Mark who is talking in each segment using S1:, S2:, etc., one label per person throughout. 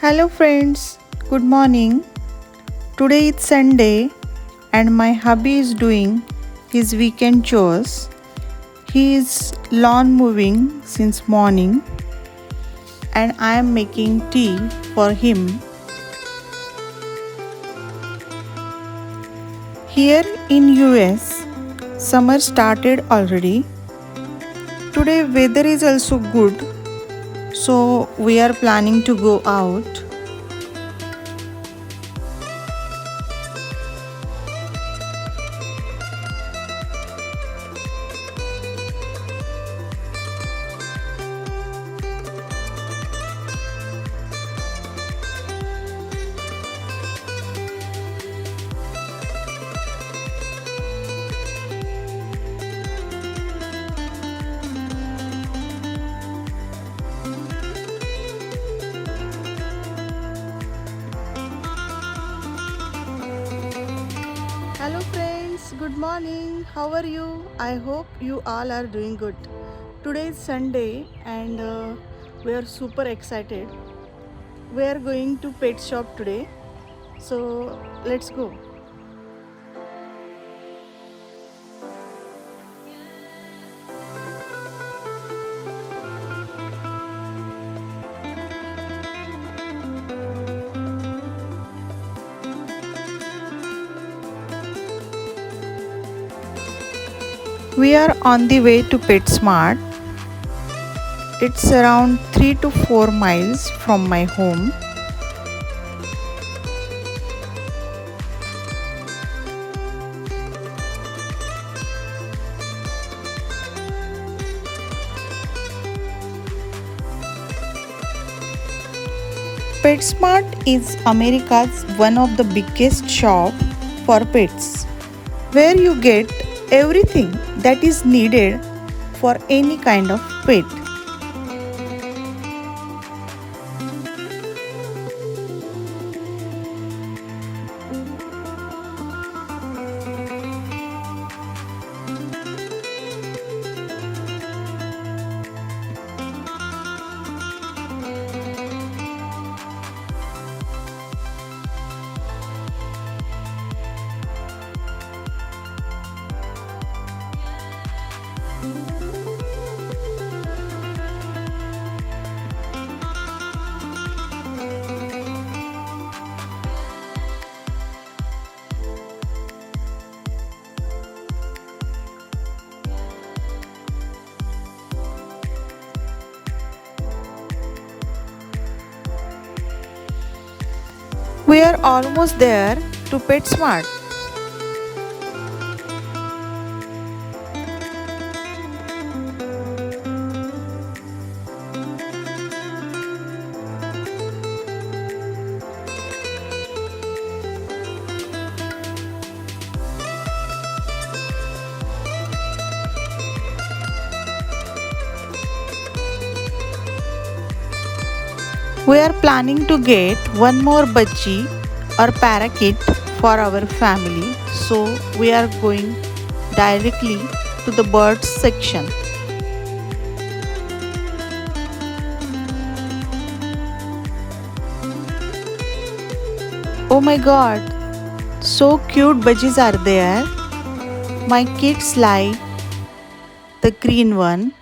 S1: Hello friends, good morning. Today it's Sunday and my hubby is doing his weekend chores. He is lawn moving since morning and I am making tea for him. Here in US, summer started already. Today weather is also good, so we are planning to go out. Hello friends, good morning. How are you? I hope you all are doing good. Today is Sunday and we are super excited. We are going to pet shop today. So let's go. We are on the way to PetSmart. It's around 3 to 4 miles from my home. PetSmart is America's one of the biggest shop for pets, where you get everything that is needed for any kind of pet. We are almost there to PetSmart. We are planning to get one more budgie or parakeet for our family, so we are going directly to the birds section. Oh my god, so cute budgies are there. My kids like the green one,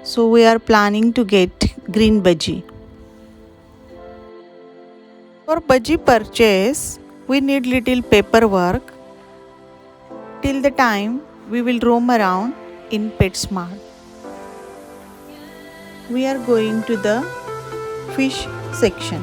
S1: so we are planning to get green budgie. For budgie purchase, we need little paperwork. Till the time we will roam around in PetSmart. We are going to the fish section.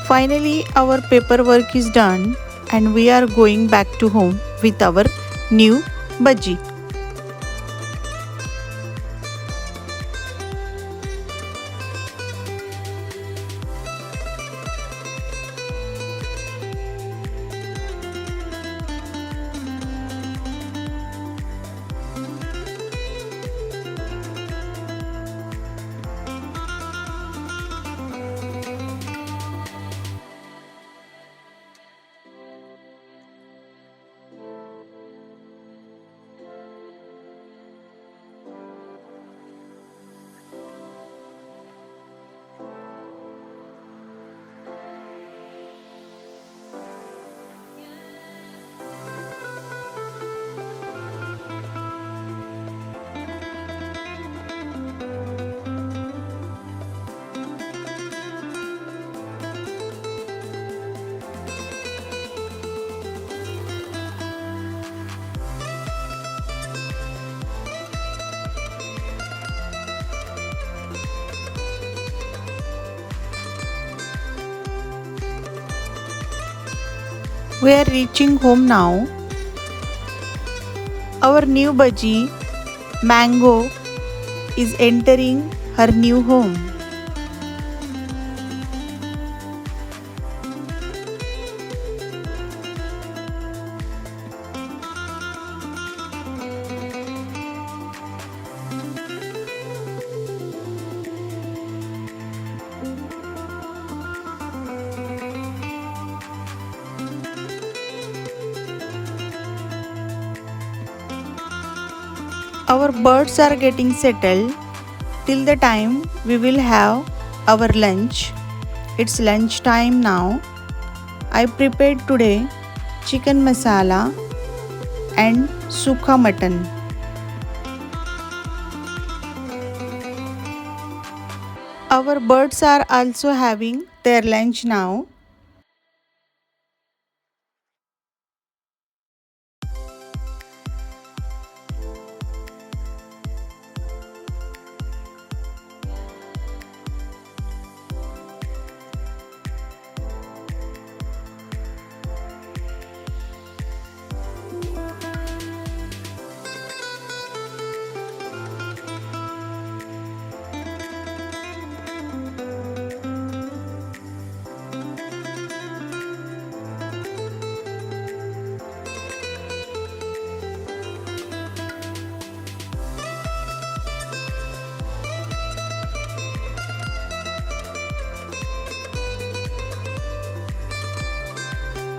S1: Finally, our paperwork is done and we are going back to home with our new budgie. We are reaching home now. Our new budgie, Mango, is entering her new home. Our birds are getting settled till the time we will have our lunch. It's lunch time now. I prepared today chicken masala and sukha mutton. Our birds are also having their lunch now.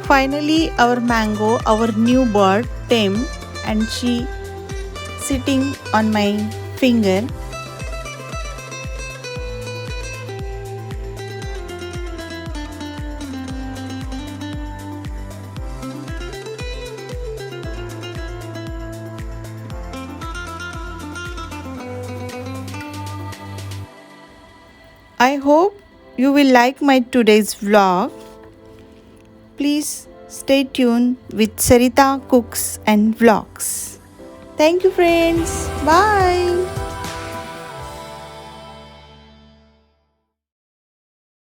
S1: Finally, our Mango, our new bird, tamed, and she sitting on my finger. I hope you will like my today's vlog. Please stay tuned with Sarita Cooks and Vlogs. Thank you, friends. Bye.